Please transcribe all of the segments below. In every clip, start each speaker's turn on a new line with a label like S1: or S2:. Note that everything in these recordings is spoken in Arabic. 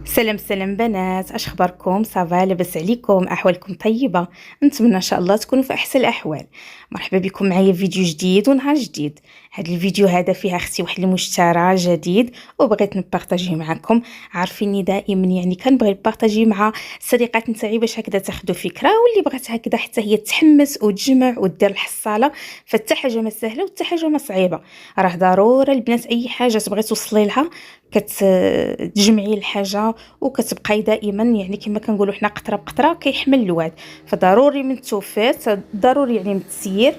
S1: سلام سلام بنات، اش اخباركم؟ صافا لاباس عليكم؟ احوالكم طيبه؟ نتمنى ان شاء الله تكونوا في احسن الاحوال. مرحبا بكم معايا في فيديو جديد ونهار جديد. هذا الفيديو هذا فيه اختي واحد المشترى جديد وبغيت نبارطاجيه معكم. عارفيني دائما كنبغي نبارطاجي مع الصديقات نتاعي باش هكذا تاخذوا فكره، واللي بغات هكذا حتى هي تحمس وتجمع ودير الحصاله. فحتى حاجه ما سهله وحتى حاجه ما صعيبه. راه ضروري البنات اي حاجه تبغي توصلي لها كتجمعي الحاجه وكتبقاي دائما كما كنقولوا حنا قطره بقطره كيحمل الواد. فضروري من التوفير، ضروري من التسيير.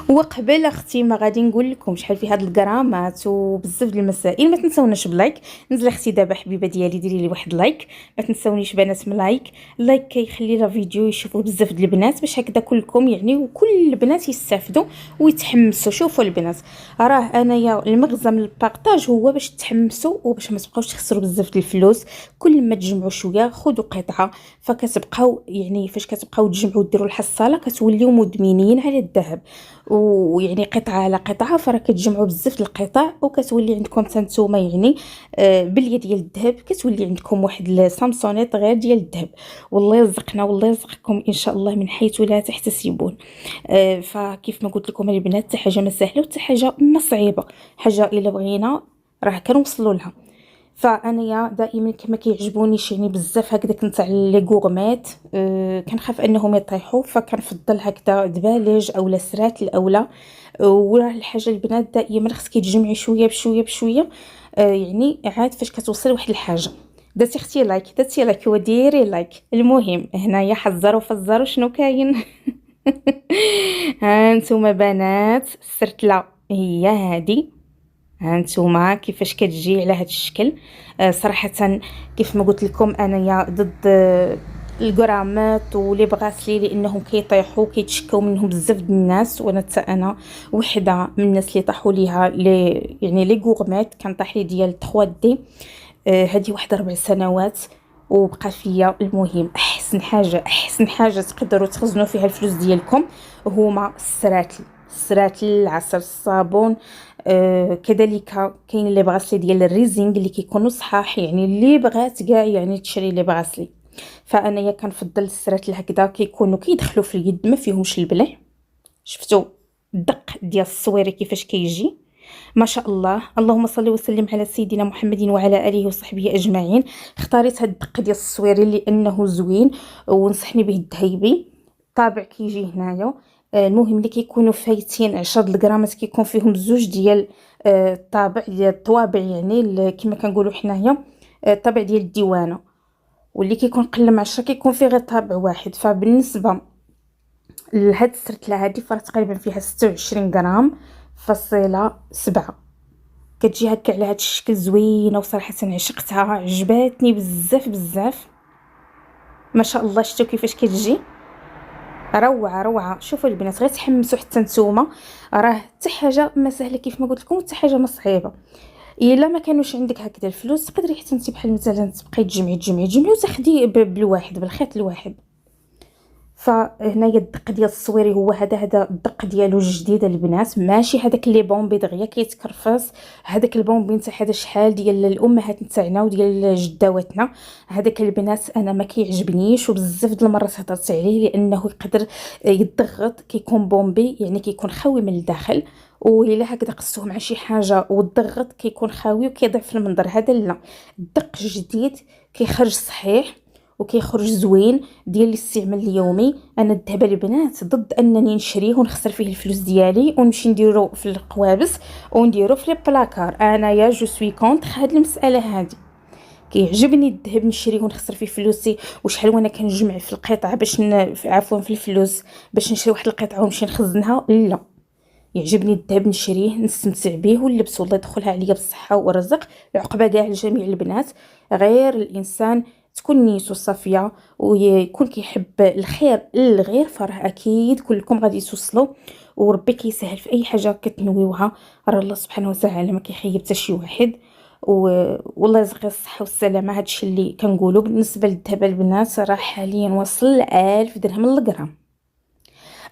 S1: وقبل اختي ما غادي نقول لكم شحال في هاد الغرامات وبزاف د المسائل، ما تنسوناش بلايك. نزل اختي دابا حبيبه ديالي ديري لي واحد لايك، ما تنسونيش بنات من لايك. اللايك كيخلي لا فيديو يشوفوه بزاف د البنات باش هكذا كلكم وكل البنات يستافدوا ويتحمسوا. شوفوا البنات، راه انايا المغزى من البارطاج هو باش تحمسوا وباش ما تبقاوش تخسروا بزاف د الفلوس. كل ما تجمعوا شويه خذوا قطعه، فكتبقاو فاش كتبقاو تجمعوا ديروا الحصاله كتوليو مدمنين على الذهب. قطعه على قطعه فراه كتجمعوا بزاف د القطع وكتولي عندكم حتى نتوما باليه ديال الذهب، كتولي عندكم واحد السامسونيط غير ديال الذهب. والله يرزقنا والله يرزقكم ان شاء الله من حيث لا تحتسبون. فكيف ما قلت لكم البنات، حتى حاجه ما سهله وحتى حاجه ما صعيبه. حاجه الا بغينا راه كنوصلوا لها. فانايا دائما كما كيعجبونيش بزاف هكذاك نتاع لي غورميت، كنخاف انهم يطيحوا، فكنفضل هكذا دبالج اولا سرات الاولى. وراه الحاجه البنات دائما خصك تجمعي شويه بشويه بشويه. عاد فاش كتوصل واحد الحاجه درتي اختي لايك، درتي لايك وديري لايك. المهم هنايا حذروا فزروا شنو كاين. ها نتوما بنات، السرتله هي هذه. هانتوما كيفاش كتجي على هذا الشكل. صراحه كيف ما قلت لكم انايا ضد الغرامات ولي بغاسلي، لانهم كيطيحوا كيتشكاو منهم بزاف د الناس، وانا حتى انا وحده من الناس اللي طاحوا ليها لي غورميت. كان طاح لي ديال 3 دي. هذه واحد 4 سنوات وبقى فيا. المهم احسن حاجه تقدروا تخزنوا فيها الفلوس ديالكم هما السراتل عصر الصابون. كذلك كاين لي بغاسلي ديال الريزينغ اللي كيكونوا صحاح، اللي بغات كاع تشري لي بغاسلي. فانايا كنفضل السراتل هكذا كيكونوا كيدخلوا في اليد ما فيهمش البلع. شفتوا الدق ديال الصويري كيفاش كيجي؟ ما شاء الله، اللهم صل وسلم على سيدنا محمد وعلى اله وصحبه اجمعين. اختاريت هاد الدق ديال الصويري لانه زوين ونصحني به الذهيبي. طابع كيجي هنايا. المهم اللي كيكونوا فايتين 10 الغرامات كيكون فيهم زوج ديال الطابع ديال الطوابع، كما كنقولوا حنايا الطابع ديال الديوانه. واللي كيكون قل من 10 كيكون فيه غير طابع واحد. فبالنسبه لهاد السرتله هذه فراه تقريبا فيها 26 غرام فاصله 7. كتجي هكا على هاد الشكل زوينه، وصراحه عشقتها عجباتني بزاف بزاف. ما شاء الله شفتوا كيفاش كتجي؟ روعه روعه. شوفوا البنات غير تحمسوا حتى نتوما. راه حتى حاجه ما سهله كيف ما قلت لكم، حتى حاجه ما صعيبه. الا ما كانوش عندك هكذا الفلوس تقدري حتى انت بحال مثلا تبقاي تجمعي وتاخدي بالواحد بالخيط الواحد. فهنايا الدق ديال الصويري هو هذا الدق ديالو الجديد البنات، ماشي هذاك اللي بومبي دغيا كيتكرفس. هذاك البومبي نتاع هذا شحال ديال الامهات نتاعنا وديال جداواتنا. هذاك البنات انا ما كيعجبنيش، وبزاف د المرات هضرت عليه لانه يقدر يضغط. كيكون بومبي كيكون خاوي من الداخل، وإلا هكذا قصوه مع شي حاجه وضغط كيكون خاوي وكيضعف المنظر. هذا لا، الدق جديد كيخرج صحيح وكيخرج زوين ديال الاستعمال اليومي. انا دابا البنات ضد انني نشريه ونخسر فيه الفلوس ديالي ونمشي نديرو في القوابس ونديرو في البلاكار. انا يا جو سوي كونطر هاد المساله هادي. كيعجبني الذهب نشريه ونخسر فيه فلوسي، وشحال وانا كنجمع في القطعه باش عفوا في الفلوس باش نشري واحد القطعه ونمشي نخزنها. لا، يعجبني الذهب نشريه نستمتع به ونلبسه، الله يدخلها عليا بالصحه والرزق. العقبه كاع لجميع البنات. غير الانسان تكون نيته صافيه ويكون كيحب الخير للغير، فراه اكيد كلكم غادي توصلوا. وربي كيسهل في اي حاجه كتنويوها. راه الله سبحانه وتعالى ما كيخيب حتى شي واحد. والله يرزق الصحه والسلامه. هادشي اللي كنقولوا بالنسبه للذهب البنات. راه حاليا وصل ل 1000 درهم للغرام.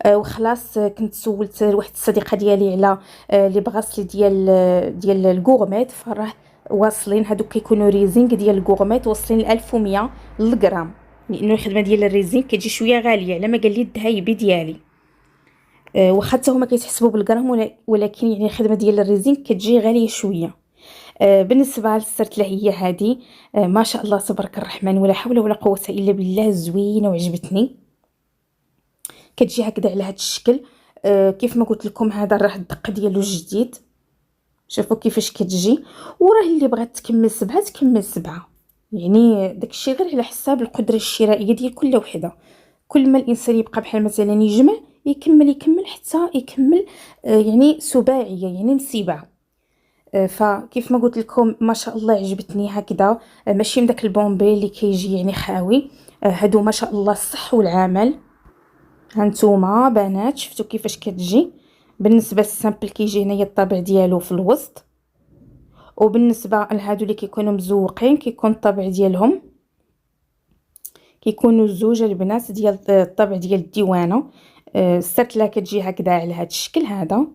S1: وخلاص كنت سولت واحد الصديقه ديالي على لي بغاسلي ديال الغورميت، فراه واصلين هادوك كيكونوا ريزينغ ديال الكوغميت واصلين ل 1100 للغرام، لانه الخدمه ديال الريزينغ كتجي شويه غاليه على ما قال لي الذهيبي ديالي. واخا حتى هما كيتحسبوا بالغرام، ولكن يعني الخدمه ديال الريزينغ كتجي غاليه شويه. بالنسبه للسرتله هي هذه، ما شاء الله تبارك الرحمن ولا حول ولا قوه الا بالله، زوينه وعجبتني. كتجي هكذا على هذا الشكل. كيف ما قلت لكم هذا راه الدق ديالو جديد، شوفوا كيفاش كتجي. وراه اللي بغات تكمل 7 تكمل 7، يعني داكشي غير على حساب القدره الشرائيه ديال كل وحده. كل ما الانسان يبقى بحال مثلا يجمع يكمل حتى يكمل يعني سباعيه، يعني مسبعه. فكيف ما قلت لكم ما شاء الله عجبتني هكذا. ماشي من داك البومبي اللي كيجي يعني خاوي. هادو ما شاء الله الصح والعمل. هانتوما بنات شفتوا كيفاش كتجي. بالنسبه للسامبل كيجي هنايا الطابع ديالو في الوسط، وبالنسبه لهادو اللي كيكونوا مزوقين كيكون الطابع ديالهم كيكونوا زوج البنات ديال الطابع ديال الديوانه. السرتله كتجي هكذا على هذا الشكل هذا.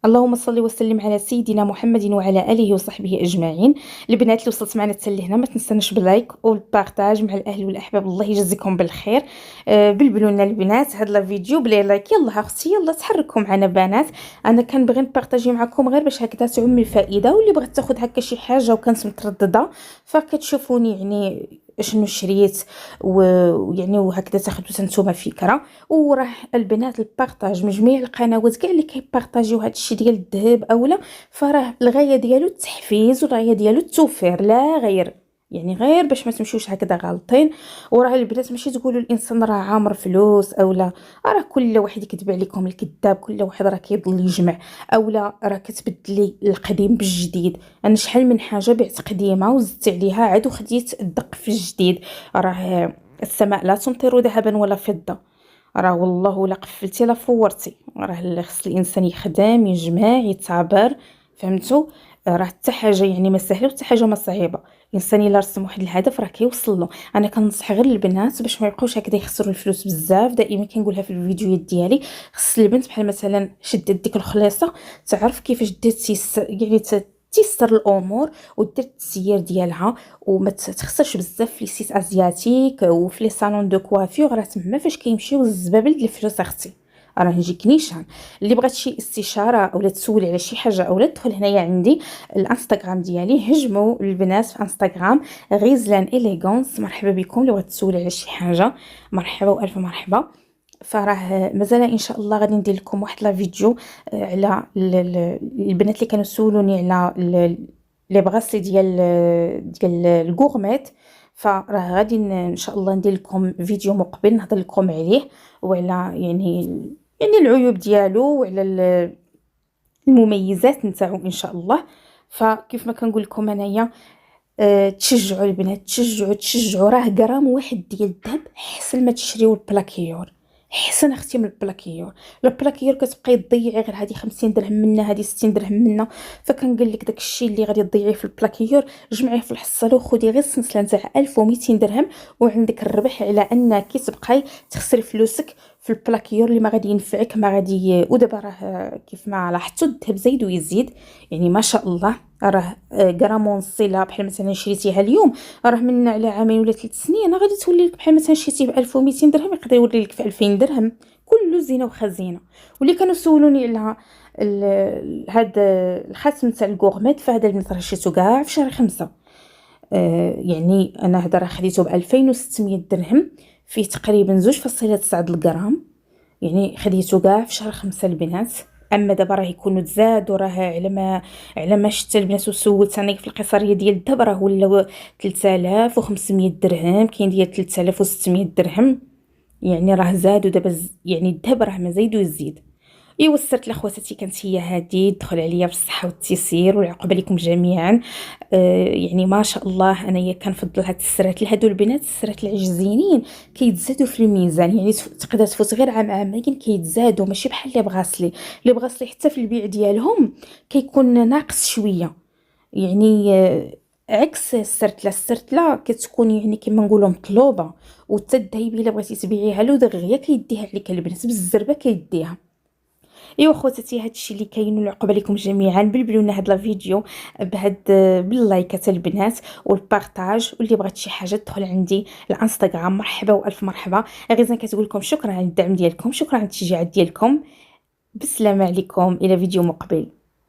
S1: اللهم صل وسلم على سيدنا محمد وعلى اله وصحبه اجمعين. البنات اللي وصلت معنا حتى لهنا ما تنسانوش باللايك والبارطاج مع الاهل والاحباب، الله يجزيكم بالخير. بلبلوا لنا البنات هذا الفيديو بلي لايك. يلا اختي يلا تحركوا معنا بنات. انا كنبغي نبارطاجي معكم غير باش هكذا تعم الفائده، واللي بغات تاخذ هكا شي حاجه وكانت متردده فكتشوفوني يعني شنو شريت، ويعني وهكذا تاخذوا نتوما فكره. وراه البنات البارطاج من جميع القنوات كاع اللي كيبارطاجيو هذا الشيء ديال الذهب اولا، فراه الغايه ديالو التحفيز والغايه ديالو التوفير لا غير، يعني غير باش ما تمشيوش هكذا غالطين. وراه البنات ماشي تقولوا الانسان راه عامر فلوس اولا، راه كل واحد يكذب عليكم الكذاب، كل واحد راه كيضل يجمع اولا راه كتبدلي القديم بالجديد. انا شحال من حاجه بعت قديمه وزدت عليها عاد وخديت الدق في الجديد. راه السماء لا تمطر ذهبا ولا فضه، راه والله لا قفلتي لا فورتي. راه خص الانسان يخدم يجمع يتعبر، فهمتوا؟ راه حتى حاجه يعني ما سهله وحتى حاجه ما صعيبه. الانسان الا رسم واحد الهدف راه كيوصل له. انا كنصح غير البنات باش ما يبقاوش هكذا يخسروا الفلوس بزاف. دائما كنقولها في الفيديوهات ديالي، خص البنت بحال مثلا شدت ديك الخليصه تعرف كيفاش دير يعني تيسر الامور ودير التسيير ديالها، وما تخسرش بزاف في سيت ازياتيك وفي لي صالون دو كوافير. راه تما فاش كيمشيو الزبابل ديال الفلوس اختي. راه نجيك نيشان. اللي بغات شي استشاره اولا تسولي على شي حاجه اولا تدخل هنايا عندي الانستغرام ديالي. هجموا البنات في انستغرام غيزلان اليغونس. مرحبا بكم. اللي بغات تسولي على شي حاجه مرحبا والف مرحبا. فراه مازال ان شاء الله غادي ندير لكم واحد لا فيديو على البنات اللي كانوا سولوني على لي بغاسلي ديال الغورميت. فراه غادي ان شاء الله ندير لكم فيديو مقبل نهضر لكم عليه وعلى يعني العيوب ديالو وعلى المميزات نتاعو ان شاء الله. فكيف ما كنقول لكم انايا تشجعوا البنات، تشجعوا. راه غرام واحد ديال الذهب حسن ما تشريو البلاكيور، حسن اختي من البلاكيور. البلاكيور كتبقاي تضيعي غير هذه 50 درهم منا هذه 60 درهم منا. فكنقول لك داكشي اللي غادي تضيعيه في البلاكيور جمعيه في الحصاله وخدي غير السلسله نتاع 1200 درهم وعندك الربح، على انك تبقاي تخسري فلوسك في البلاكيور اللي ما غادي ينفعك ما غادي. ودابا راه كيف ما لاحظتوا الذهب زايد ويزيد، يعني ما شاء الله. راه غرامون صله بحال مثلا شريتيها اليوم راه من على عامين ولا 3 سنين غادي تولي لك بحال مثلا شريتيه ب 1200 درهم يقدر يولي لك في 2000 درهم. كله زينه وخزينه. واللي كانوا سولوني على هذا الخاتم تاع الغورميت، فهذا البنت راه شريتو كاع في شهر 5. يعني انا هذا راه خديته ب 2600 درهم فيه تقريبا 2.9 الغرام، يعني خديته كاع في شهر 5 البنات. اما دابا راه يكونوا تزادوا، راه على ما شفت البنات وسولت انا في القصريه ديال الذهب راه ولاو 3500 درهم، كاين ديال 3600 درهم. يعني راه زادوا دابا يعني الذهب راه ما زايدو يزيد. ايوا السرت لاخواتاتي كانت هي هذه. دخل عليا بالصحه والتيسير والعقبه لكم جميعا. يعني ما شاء الله انايا كنفضل هاد السرات لهادو البنات. السرات العجزينين كيتزادوا في الميزان، يعني تقدر تفوت غير عامين كيتزادوا، ماشي بحال لي بغاسلي حتى في البيع ديالهم كيكون ناقص شويه. يعني عكس السرتله كتكون يعني كما نقولوا مطلوبه. وحتى الذهبي الا بغيتي تبيعيها له دغيا كيديها عليك البنات بالزربه كيديها. ايوا خواتاتي، هادشي اللي كاين، والعقبه لكم جميعا. بلبلوا لنا هاد لا فيديو بهاد باللايكات البنات والبارطاج، واللي بغات شي حاجه تدخل عندي الانستغرام. مرحبا والف مرحبا. غيزان كتقول لكم شكرا على الدعم ديالكم، شكرا على التشجيع ديالكم. بالسلامه عليكم، الى فيديو مقبل.